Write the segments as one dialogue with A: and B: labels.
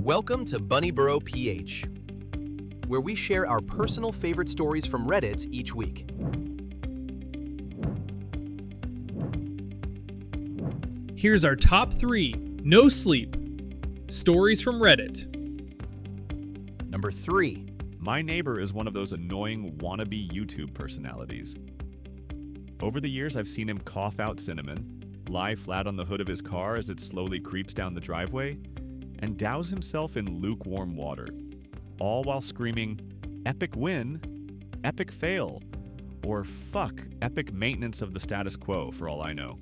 A: Welcome to Bunnyborough PH, where we share our personal favorite stories from Reddit each week.
B: Here's our top 3 no sleep stories from Reddit.
A: Number 3.
C: My neighbor is one of those annoying wannabe YouTube personalities. Over the years, I've seen him cough out cinnamon, lie flat on the hood of his car as it slowly creeps down the driveway, and douse himself in lukewarm water, all while screaming, "Epic win," "Epic fail," or "Fuck, epic maintenance of the status quo," for all I know.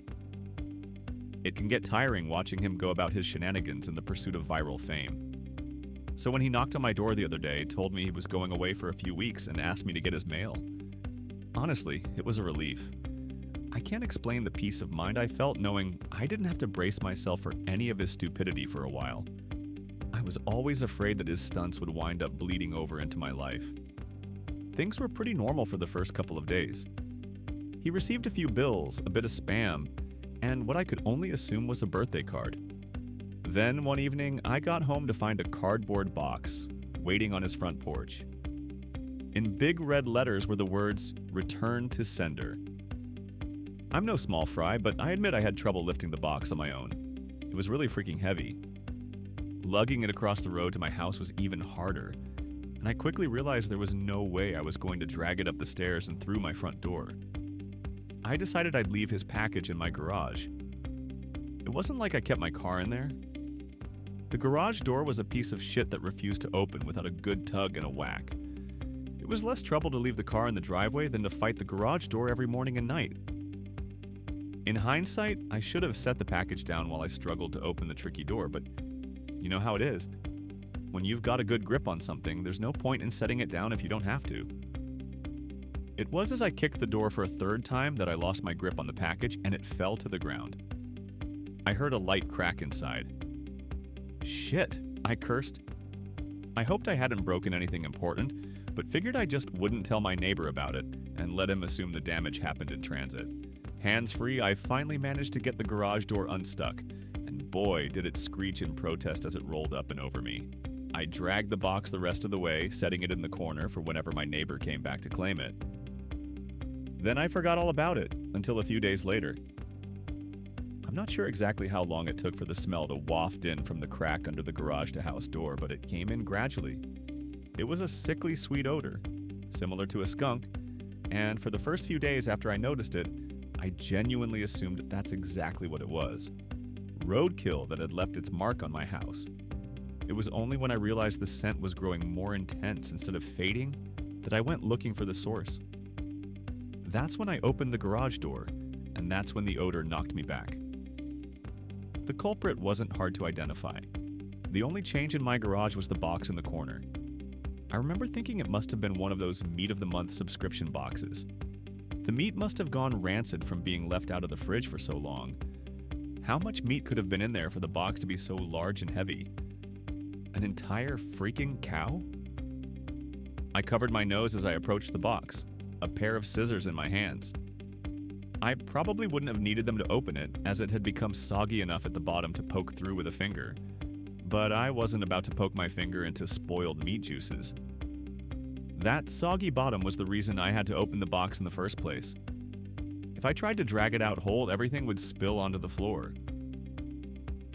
C: It can get tiring watching him go about his shenanigans in the pursuit of viral fame. So when he knocked on my door the other day, told me he was going away for a few weeks, and asked me to get his mail, honestly, it was a relief. I can't explain the peace of mind I felt knowing I didn't have to brace myself for any of his stupidity for a while. I was always afraid that his stunts would wind up bleeding over into my life. Things were pretty normal for the first couple of days. He received a few bills, a bit of spam, and what I could only assume was a birthday card. Then one evening, I got home to find a cardboard box waiting on his front porch. In big red letters were the words, "Return to sender." I'm no small fry, but I admit I had trouble lifting the box on my own. It was really freaking heavy. Lugging it across the road to my house was even harder, and I quickly realized there was no way I was going to drag it up the stairs and through my front door. I decided I'd leave his package in my garage. It wasn't like I kept my car in there. The garage door was a piece of shit that refused to open without a good tug and a whack. It was less trouble to leave the car in the driveway than to fight the garage door every morning and night. In hindsight, I should have set the package down while I struggled to open the tricky door, but you know how it is. When you've got a good grip on something, there's no point in setting it down if you don't have to. It was as I kicked the door for a third time that I lost my grip on the package and it fell to the ground. I heard a light crack inside. Shit, I cursed. I hoped I hadn't broken anything important, but figured I just wouldn't tell my neighbor about it and let him assume the damage happened in transit. Hands-free, I finally managed to get the garage door unstuck, and boy, did it screech in protest as it rolled up and over me. I dragged the box the rest of the way, setting it in the corner for whenever my neighbor came back to claim it. Then I forgot all about it, until a few days later. I'm not sure exactly how long it took for the smell to waft in from the crack under the garage-to-house door, but it came in gradually. It was a sickly sweet odor, similar to a skunk, and for the first few days after I noticed it, I genuinely assumed that's exactly what it was. Roadkill that had left its mark on my house. It was only when I realized the scent was growing more intense instead of fading that I went looking for the source. That's when I opened the garage door, and that's when the odor knocked me back. The culprit wasn't hard to identify. The only change in my garage was the box in the corner. I remember thinking it must have been one of those meat of the month subscription boxes. The meat must have gone rancid from being left out of the fridge for so long. How much meat could have been in there for the box to be so large and heavy? An entire freaking cow? I covered my nose as I approached the box, a pair of scissors in my hands. I probably wouldn't have needed them to open it, as it had become soggy enough at the bottom to poke through with a finger. But I wasn't about to poke my finger into spoiled meat juices. That soggy bottom was the reason I had to open the box in the first place. If I tried to drag it out whole, everything would spill onto the floor.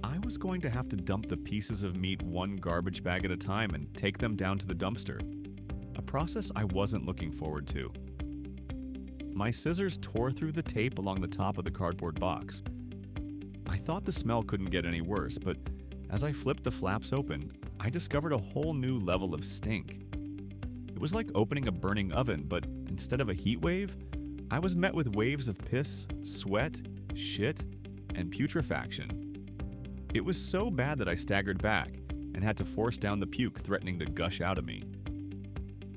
C: I was going to have to dump the pieces of meat one garbage bag at a time and take them down to the dumpster, a process I wasn't looking forward to. My scissors tore through the tape along the top of the cardboard box. I thought the smell couldn't get any worse, but as I flipped the flaps open, I discovered a whole new level of stink. It was like opening a burning oven, but instead of a heat wave, I was met with waves of piss, sweat, shit, and putrefaction. It was so bad that I staggered back and had to force down the puke threatening to gush out of me.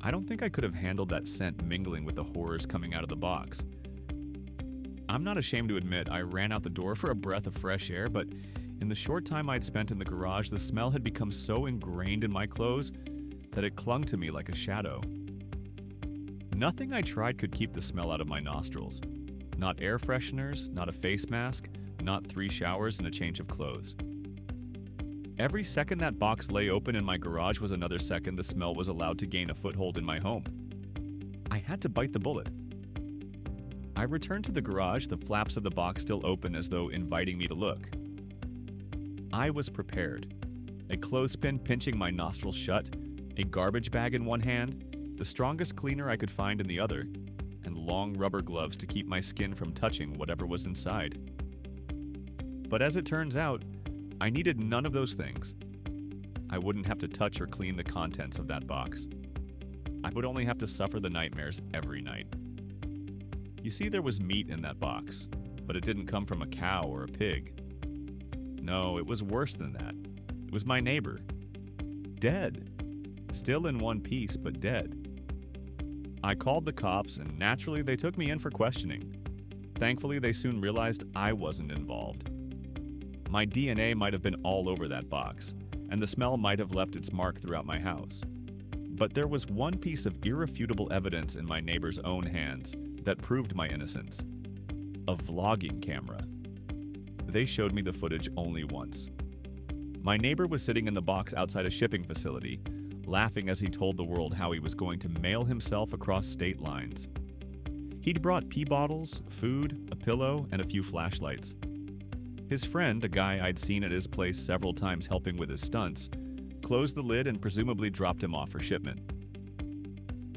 C: I don't think I could have handled that scent mingling with the horrors coming out of the box. I'm not ashamed to admit I ran out the door for a breath of fresh air, but in the short time I'd spent in the garage, the smell had become so ingrained in my clothes that it clung to me like a shadow. Nothing I tried could keep the smell out of my nostrils. Not air fresheners, not a face mask, not 3 showers and a change of clothes. Every second that box lay open in my garage was another second the smell was allowed to gain a foothold in my home. I had to bite the bullet. I returned to the garage, the flaps of the box still open as though inviting me to look. I was prepared. A clothespin pinching my nostrils shut, a garbage bag in one hand, the strongest cleaner I could find in the other, and long rubber gloves to keep my skin from touching whatever was inside. But as it turns out, I needed none of those things. I wouldn't have to touch or clean the contents of that box. I would only have to suffer the nightmares every night. You see, there was meat in that box, but it didn't come from a cow or a pig. No, it was worse than that. It was my neighbor. Dead. Still in one piece, but dead. I called the cops, and naturally they took me in for questioning. Thankfully, they soon realized I wasn't involved. My DNA might have been all over that box, and the smell might have left its mark throughout my house. But there was one piece of irrefutable evidence in my neighbor's own hands that proved my innocence. A vlogging camera. They showed me the footage only once. My neighbor was sitting in the box outside a shipping facility, laughing as he told the world how he was going to mail himself across state lines. He'd brought pee bottles, food, a pillow, and a few flashlights. His friend, a guy I'd seen at his place several times helping with his stunts, closed the lid and presumably dropped him off for shipment.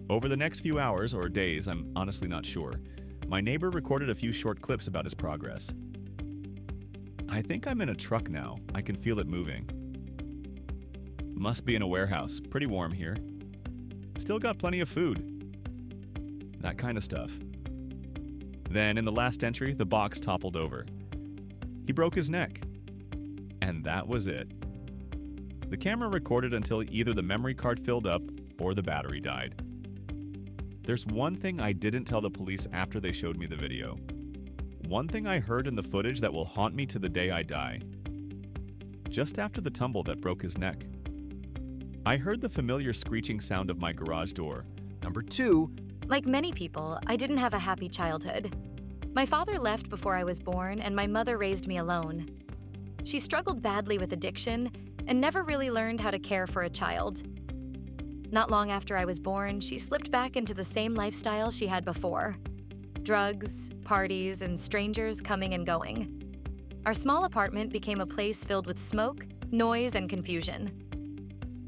C: Over the next few hours, or days, I'm honestly not sure, my neighbor recorded a few short clips about his progress. I think I'm in a truck now. I can feel it moving. Must be in a warehouse. Pretty warm here. Still got plenty of food. That kind of stuff. Then, in the last entry, the box toppled over. He broke his neck. And that was it. The camera recorded until either the memory card filled up or the battery died. There's one thing I didn't tell the police after they showed me the video. One thing I heard in the footage that will haunt me to the day I die. Just after the tumble that broke his neck, I heard the familiar screeching sound of my garage door.
A: Number 2.
D: Like many people, I didn't have a happy childhood. My father left before I was born, and my mother raised me alone. She struggled badly with addiction and never really learned how to care for a child. Not long after I was born, she slipped back into the same lifestyle she had before. Drugs, parties, and strangers coming and going. Our small apartment became a place filled with smoke, noise, and confusion.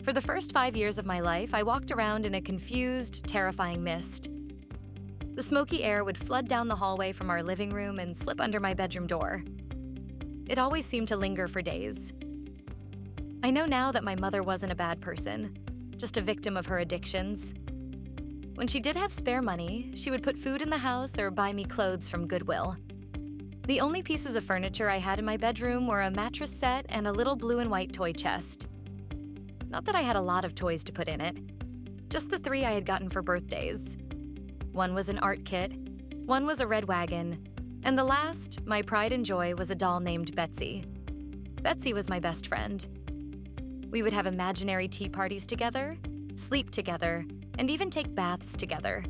D: For the first 5 years of my life, I walked around in a confused, terrifying mist. The smoky air would flood down the hallway from our living room and slip under my bedroom door. It always seemed to linger for days. I know now that my mother wasn't a bad person, just a victim of her addictions. When she did have spare money, she would put food in the house or buy me clothes from Goodwill. The only pieces of furniture I had in my bedroom were a mattress set and a little blue and white toy chest. Not that I had a lot of toys to put in it, just the 3 I had gotten for birthdays. One was an art kit, one was a red wagon, and the last, my pride and joy, was a doll named Betsy. Betsy was my best friend. We would have imaginary tea parties together, sleep together, and even take baths together.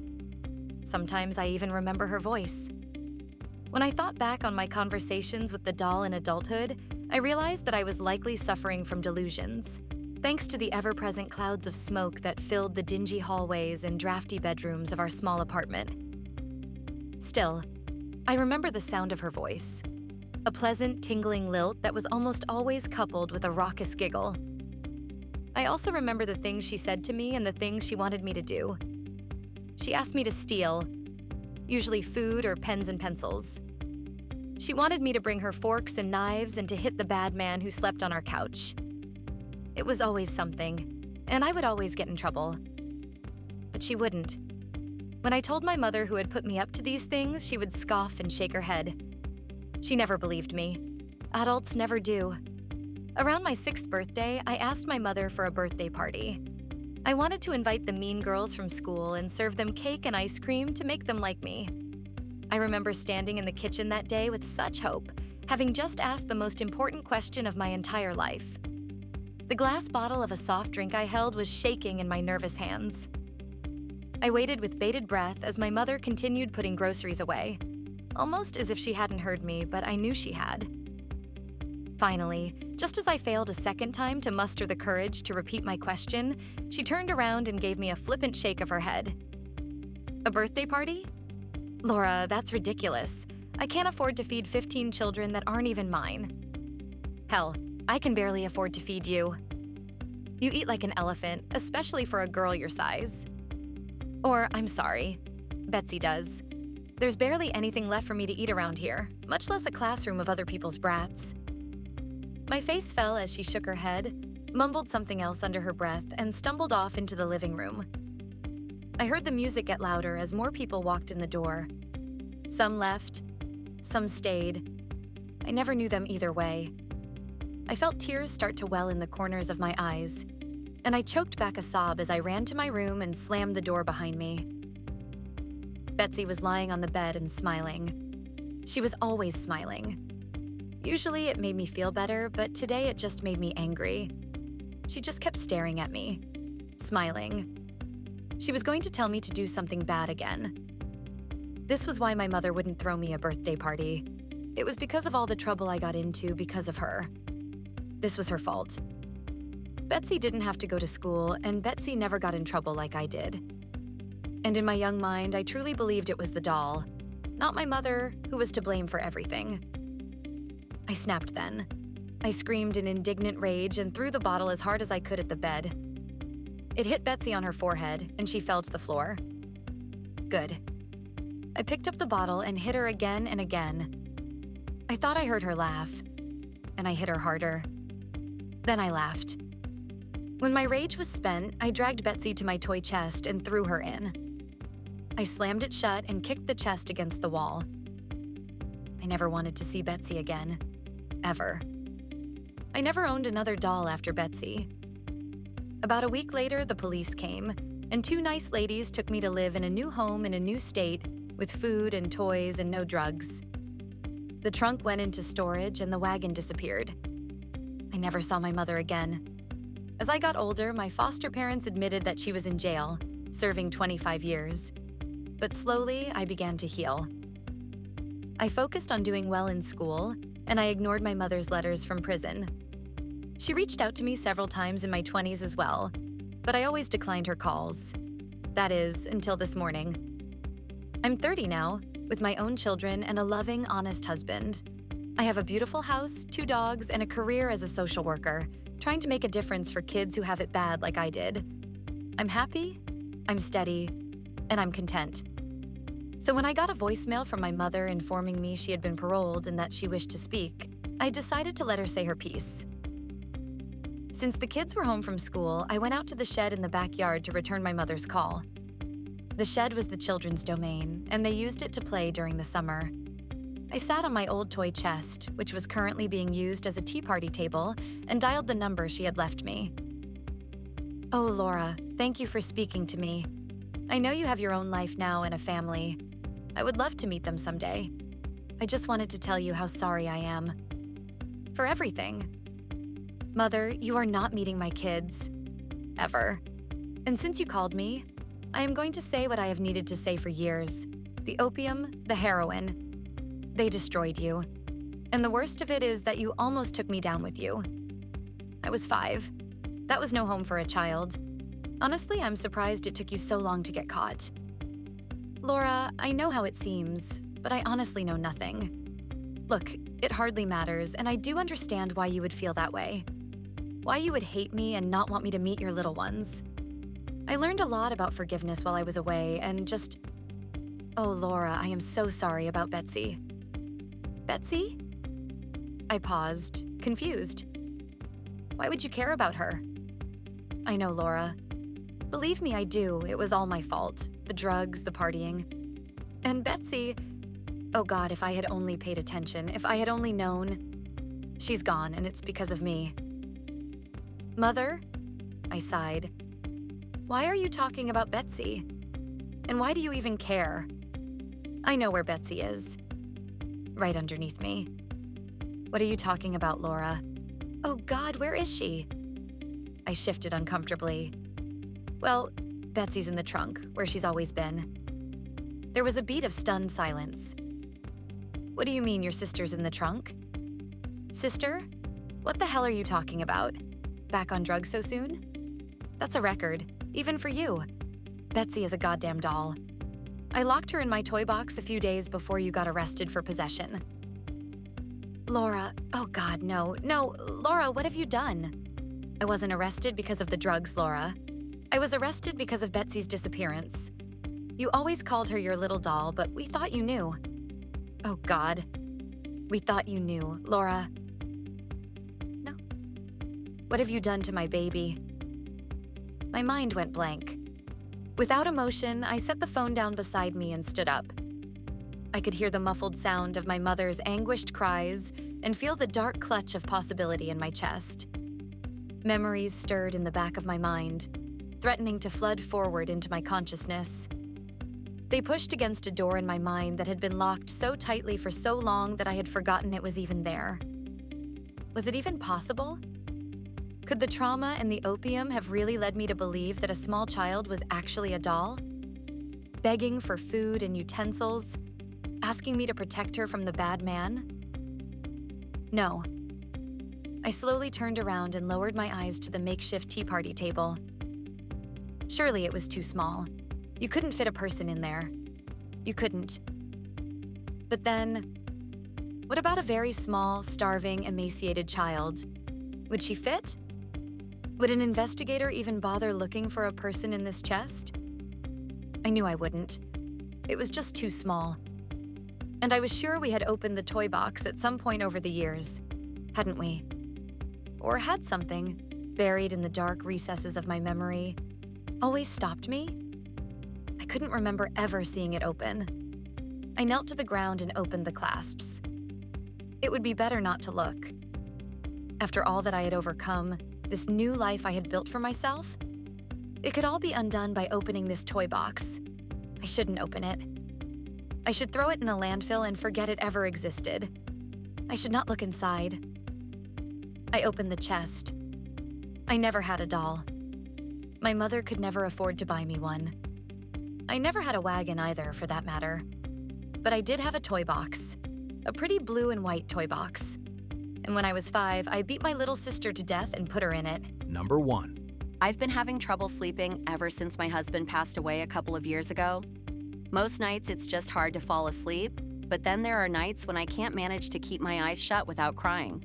D: Sometimes I even remember her voice. When I thought back on my conversations with the doll in adulthood, I realized that I was likely suffering from delusions, thanks to the ever-present clouds of smoke that filled the dingy hallways and drafty bedrooms of our small apartment. Still, I remember the sound of her voice, a pleasant, tingling lilt that was almost always coupled with a raucous giggle. I also remember the things she said to me and the things she wanted me to do. She asked me to steal, usually food or pens and pencils. She wanted me to bring her forks and knives and to hit the bad man who slept on our couch. It was always something, and I would always get in trouble. But she wouldn't. When I told my mother who had put me up to these things, she would scoff and shake her head. She never believed me. Adults never do. Around my 6th birthday, I asked my mother for a birthday party. I wanted to invite the mean girls from school and serve them cake and ice cream to make them like me. I remember standing in the kitchen that day with such hope, having just asked the most important question of my entire life. The glass bottle of a soft drink I held was shaking in my nervous hands. I waited with bated breath as my mother continued putting groceries away, almost as if she hadn't heard me, but I knew she had. Finally, just as I failed a second time to muster the courage to repeat my question, she turned around and gave me a flippant shake of her head. A birthday party? Laura, that's ridiculous. I can't afford to feed 15 children that aren't even mine. Hell, I can barely afford to feed you. You eat like an elephant, especially for a girl your size. Or, I'm sorry, Betsy does. There's barely anything left for me to eat around here, much less a classroom of other people's brats. My face fell as she shook her head, mumbled something else under her breath, and stumbled off into the living room. I heard the music get louder as more people walked in the door. Some left, some stayed. I never knew them either way. I felt tears start to well in the corners of my eyes, and I choked back a sob as I ran to my room and slammed the door behind me. Betsy was lying on the bed and smiling. She was always smiling. Usually it made me feel better, but today it just made me angry. She just kept staring at me, smiling. She was going to tell me to do something bad again. This was why my mother wouldn't throw me a birthday party. It was because of all the trouble I got into because of her. This was her fault. Betsy didn't have to go to school, and Betsy never got in trouble like I did. And in my young mind, I truly believed it was the doll, not my mother, who was to blame for everything. I snapped then. I screamed in indignant rage and threw the bottle as hard as I could at the bed. It hit Betsy on her forehead, and she fell to the floor. Good. I picked up the bottle and hit her again and again. I thought I heard her laugh, and I hit her harder. Then I laughed. When my rage was spent, I dragged Betsy to my toy chest and threw her in. I slammed it shut and kicked the chest against the wall. I never wanted to see Betsy again. Ever. I never owned another doll after Betsy. About a week later, the police came, and two nice ladies took me to live in a new home in a new state with food and toys and no drugs. The trunk went into storage and the wagon disappeared. I never saw my mother again. As I got older, my foster parents admitted that she was in jail, serving 25 years. But slowly, I began to heal. I focused on doing well in school, and I ignored my mother's letters from prison. She reached out to me several times in my 20s as well, but I always declined her calls. That is, until this morning. I'm 30 now, with my own children and a loving, honest husband. I have a beautiful house, 2 dogs, and a career as a social worker, trying to make a difference for kids who have it bad like I did. I'm happy, I'm steady, and I'm content. So when I got a voicemail from my mother informing me she had been paroled and that she wished to speak, I decided to let her say her piece. Since the kids were home from school, I went out to the shed in the backyard to return my mother's call. The shed was the children's domain, and they used it to play during the summer. I sat on my old toy chest, which was currently being used as a tea party table, and dialed the number she had left me. Oh, Laura, thank you for speaking to me. I know you have your own life now and a family. I would love to meet them someday. I just wanted to tell you how sorry I am. For everything. Mother, you are not meeting my kids. Ever. And since you called me, I am going to say what I have needed to say for years. The opium, the heroin. They destroyed you. And the worst of it is that you almost took me down with you. I was 5. That was no home for a child. Honestly, I'm surprised it took you so long to get caught. Laura, I know how it seems, but I honestly know nothing. Look, it hardly matters, and I do understand why you would feel that way. Why you would hate me and not want me to meet your little ones. I learned a lot about forgiveness while I was away, and just... Oh, Laura, I am so sorry about Betsy. Betsy? I paused, confused. Why would you care about her? I know, Laura. Believe me, I do. It was all my fault. The drugs, the partying. And Betsy... Oh God, if I had only paid attention, if I had only known. She's gone, and it's because of me. Mother? I sighed. Why are you talking about Betsy? And why do you even care? I know where Betsy is. Right underneath me. What are you talking about, Laura? Oh God, where is she? I shifted uncomfortably. Well, Betsy's in the trunk, where she's always been. There was a beat of stunned silence. What do you mean your sister's in the trunk? Sister? What the hell are you talking about? Back on drugs so soon? That's a record, even for you. Betsy is a goddamn doll. I locked her in my toy box a few days before you got arrested for possession. Laura, oh God, no, Laura, what have you done? I wasn't arrested because of the drugs, Laura. I was arrested because of Betsy's disappearance. You always called her your little doll, but we thought you knew. Oh God, we thought you knew, Laura. No. What have you done to my baby? My mind went blank. Without emotion, I set the phone down beside me and stood up. I could hear the muffled sound of my mother's anguished cries and feel the dark clutch of possibility in my chest. Memories stirred in the back of my mind, threatening to flood forward into my consciousness. They pushed against a door in my mind that had been locked so tightly for so long that I had forgotten it was even there. Was it even possible? Could the trauma and the opium have really led me to believe that a small child was actually a doll? Begging for food and utensils, asking me to protect her from the bad man? No. I slowly turned around and lowered my eyes to the makeshift tea party table. Surely it was too small. You couldn't fit a person in there. You couldn't. But then, what about a very small, starving, emaciated child? Would she fit? Would an investigator even bother looking for a person in this chest? I knew I wouldn't. It was just too small. And I was sure we had opened the toy box at some point over the years, hadn't we? Or had something, buried in the dark recesses of my memory, always stopped me? I couldn't remember ever seeing it open. I knelt to the ground and opened the clasps. It would be better not to look. After all that I had overcome, this new life I had built for myself, it could all be undone by opening this toy box. I shouldn't open it. I should throw it in a landfill and forget it ever existed. I should not look inside. I opened the chest. I never had a doll. My mother could never afford to buy me one. I never had a wagon either, for that matter. But I did have a toy box. A pretty blue and white toy box. And when I was 5, I beat my little sister to death and put her in it.
A: Number 1.
E: I've been having trouble sleeping ever since my husband passed away a couple of years ago. Most nights it's just hard to fall asleep, but then there are nights when I can't manage to keep my eyes shut without crying.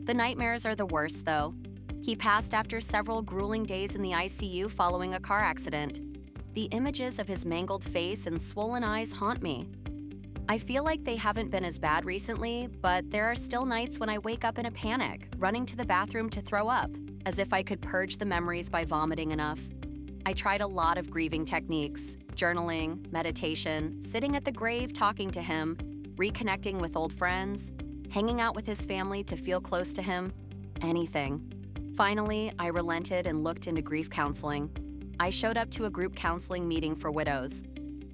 E: The nightmares are the worst, though. He passed after several grueling days in the ICU following a car accident. The images of his mangled face and swollen eyes haunt me. I feel like they haven't been as bad recently, but there are still nights when I wake up in a panic, running to the bathroom to throw up, as if I could purge the memories by vomiting enough. I tried a lot of grieving techniques, journaling, meditation, sitting at the grave talking to him, reconnecting with old friends, hanging out with his family to feel close to him, anything. Finally, I relented and looked into grief counseling. I showed up to a group counseling meeting for widows.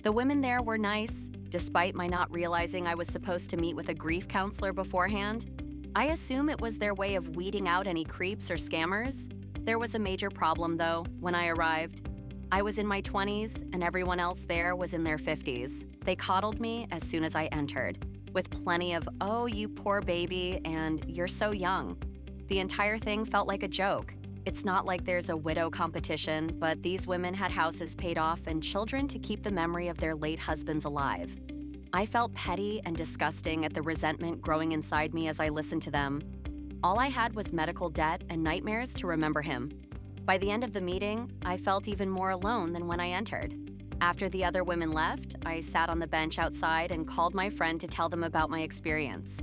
E: The women there were nice, despite my not realizing I was supposed to meet with a grief counselor beforehand. I assume it was their way of weeding out any creeps or scammers. There was a major problem, though, when I arrived. I was in my 20s, and everyone else there was in their 50s. They coddled me as soon as I entered, with plenty of, "Oh, you poor baby," and "You're so young." The entire thing felt like a joke. It's not like there's a widow competition, but these women had houses paid off and children to keep the memory of their late husbands alive. I felt petty and disgusting at the resentment growing inside me as I listened to them. All I had was medical debt and nightmares to remember him. By the end of the meeting, I felt even more alone than when I entered. After the other women left, I sat on the bench outside and called my friend to tell them about my experience.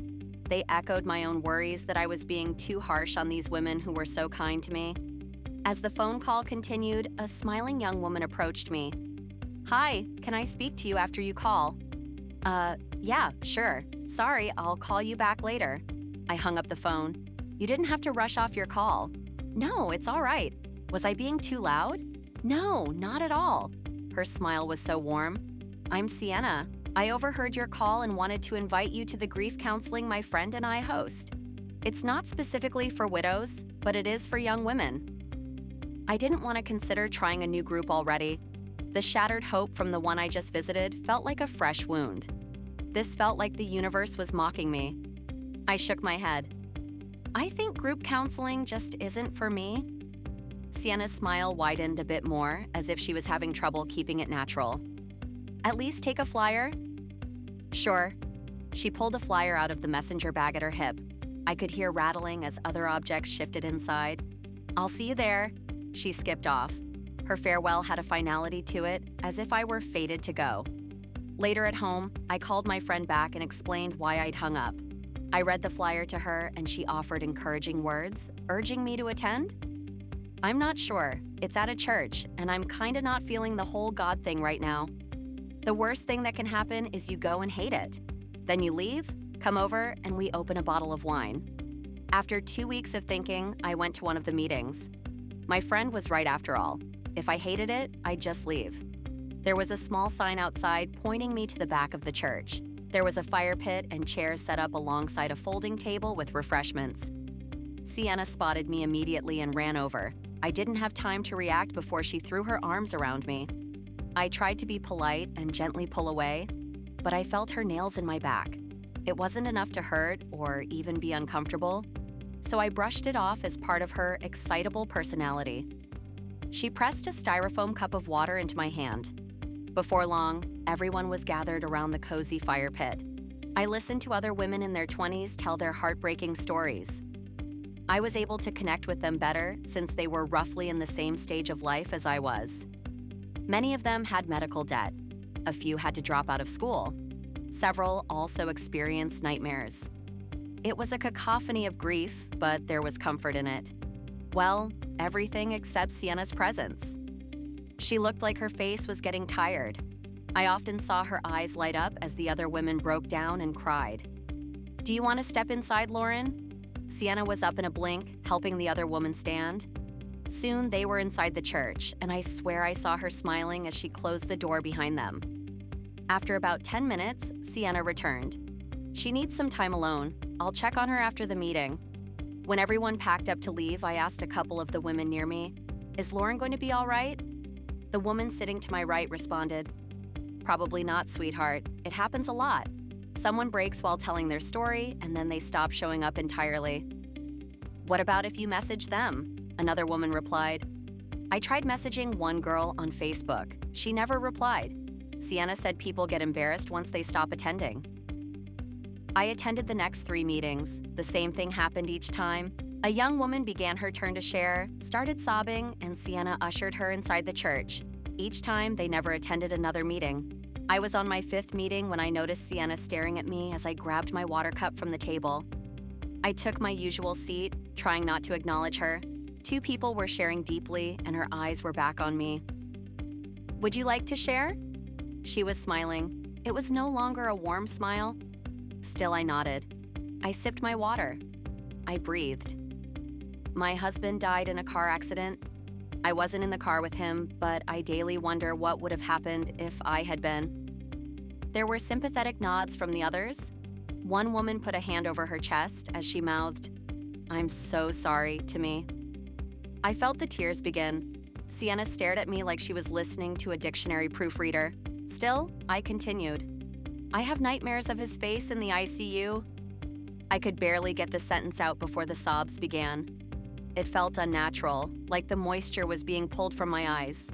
E: They echoed my own worries that I was being too harsh on these women who were so kind to me. As the phone call continued, a smiling young woman approached me. "Hi, can I speak to you after you call?" Yeah, sure. Sorry, I'll call you back later." I hung up the phone. "You didn't have to rush off your call." "No, it's all right. Was I being too loud?" "No, not at all." Her smile was so warm. "I'm Sienna. I overheard your call and wanted to invite you to the grief counseling my friend and I host. It's not specifically for widows, but it is for young women." I didn't want to consider trying a new group already. The shattered hope from the one I just visited felt like a fresh wound. This felt like the universe was mocking me. I shook my head. I think group counseling just isn't for me. Sienna's smile widened a bit more, as if she was having trouble keeping it natural. At least take a flyer? Sure. She pulled a flyer out of the messenger bag at her hip. I could hear rattling as other objects shifted inside. I'll see you there. She skipped off. Her farewell had a finality to it, as if I were fated to go. Later at home, I called my friend back and explained why I'd hung up. I read the flyer to her and she offered encouraging words, urging me to attend. I'm not sure. It's at a church, and I'm kinda not feeling the whole God thing right now. The worst thing that can happen is you go and hate it. Then you leave, come over, and we open a bottle of wine. After 2 weeks of thinking, I went to one of the meetings. My friend was right after all. If I hated it, I'd just leave. There was a small sign outside pointing me to the back of the church. There was a fire pit and chairs set up alongside a folding table with refreshments. Sienna spotted me immediately and ran over. I didn't have time to react before she threw her arms around me. I tried to be polite and gently pull away, but I felt her nails in my back. It wasn't enough to hurt or even be uncomfortable, so I brushed it off as part of her excitable personality. She pressed a styrofoam cup of water into my hand. Before long, everyone was gathered around the cozy fire pit. I listened to other women in their 20s tell their heartbreaking stories. I was able to connect with them better since they were roughly in the same stage of life as I was. Many of them had medical debt. A few had to drop out of school. Several also experienced nightmares. It was a cacophony of grief, but there was comfort in it. Well, everything except Sienna's presence. She looked like her face was getting tired. I often saw her eyes light up as the other women broke down and cried. "Do you want to step inside, Lauren?" Sienna was up in a blink, helping the other woman stand. Soon they were inside the church, and I swear I saw her smiling as she closed the door behind them. After about 10 minutes, Sienna returned. She needs some time alone. I'll check on her after the meeting. When everyone packed up to leave, I asked a couple of the women near me, "Is Lauren going to be all right?" The woman sitting to my right responded, "Probably not, sweetheart. It happens a lot. Someone breaks while telling their story, and then they stop showing up entirely." "What about if you message them?" Another woman replied. "I tried messaging one girl on Facebook. She never replied. Sienna said people get embarrassed once they stop attending." I attended the next 3 meetings. The same thing happened each time. A young woman began her turn to share, started sobbing, and Sienna ushered her inside the church. Each time, they never attended another meeting. I was on my 5th meeting when I noticed Sienna staring at me as I grabbed my water cup from the table. I took my usual seat, trying not to acknowledge her. 2 people were sharing deeply, and her eyes were back on me. "Would you like to share?" She was smiling. It was no longer a warm smile. Still, I nodded. I sipped my water. I breathed. My husband died in a car accident. I wasn't in the car with him, but I daily wonder what would have happened if I had been. There were sympathetic nods from the others. One woman put a hand over her chest as she mouthed, "I'm so sorry," to me. I felt the tears begin. Sienna stared at me like she was listening to a dictionary proofreader. Still, I continued. "I have nightmares of his face in the ICU." I could barely get the sentence out before the sobs began. It felt unnatural, like the moisture was being pulled from my eyes.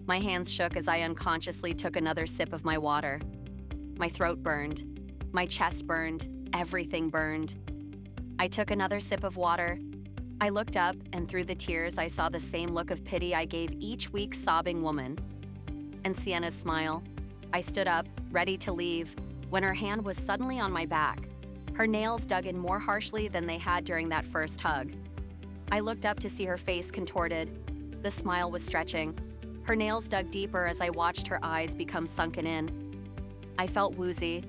E: My hands shook as I unconsciously took another sip of my water. My throat burned. My chest burned. Everything burned. I took another sip of water. I looked up, and through the tears, I saw the same look of pity I gave each weak sobbing woman. And Sienna's smile. I stood up, ready to leave, when her hand was suddenly on my back. Her nails dug in more harshly than they had during that first hug. I looked up to see her face contorted. The smile was stretching. Her nails dug deeper as I watched her eyes become sunken in. I felt woozy.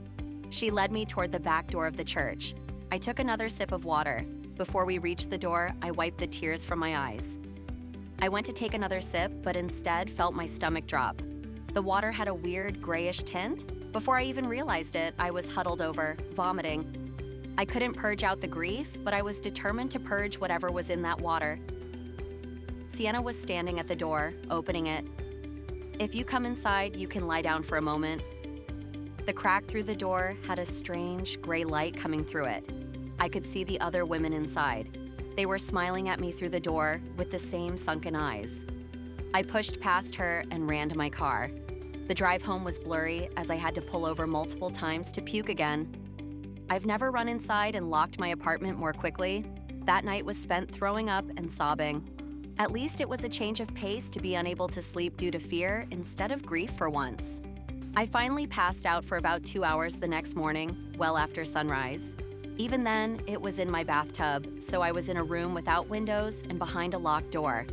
E: She led me toward the back door of the church. I took another sip of water. Before we reached the door, I wiped the tears from my eyes. I went to take another sip, but instead felt my stomach drop. The water had a weird grayish tint. Before I even realized it, I was huddled over, vomiting. I couldn't purge out the grief, but I was determined to purge whatever was in that water. Sienna was standing at the door, opening it. "If you come inside, you can lie down for a moment." The crack through the door had a strange gray light coming through it. I could see the other women inside. They were smiling at me through the door with the same sunken eyes. I pushed past her and ran to my car. The drive home was blurry as I had to pull over multiple times to puke again. I've never run inside and locked my apartment more quickly. That night was spent throwing up and sobbing. At least it was a change of pace to be unable to sleep due to fear instead of grief for once. I finally passed out for about 2 hours the next morning, well after sunrise. Even then, it was in my bathtub, so I was in a room without windows and behind a locked door.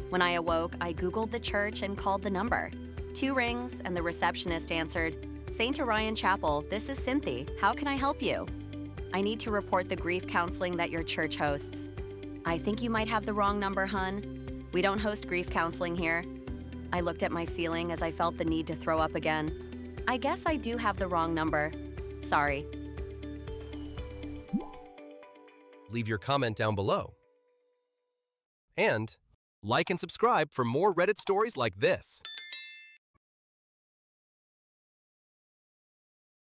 E: When I awoke, I Googled the church and called the number. 2 rings, and the receptionist answered, "St. Orion Chapel, this is Cynthia. How can I help you?" "I need to report the grief counseling that your church hosts." "I think you might have the wrong number, hun. We don't host grief counseling here." I looked at my ceiling as I felt the need to throw up again. I guess I do have the wrong number. Sorry.
A: Leave your comment down below. And like and subscribe for more Reddit stories like this.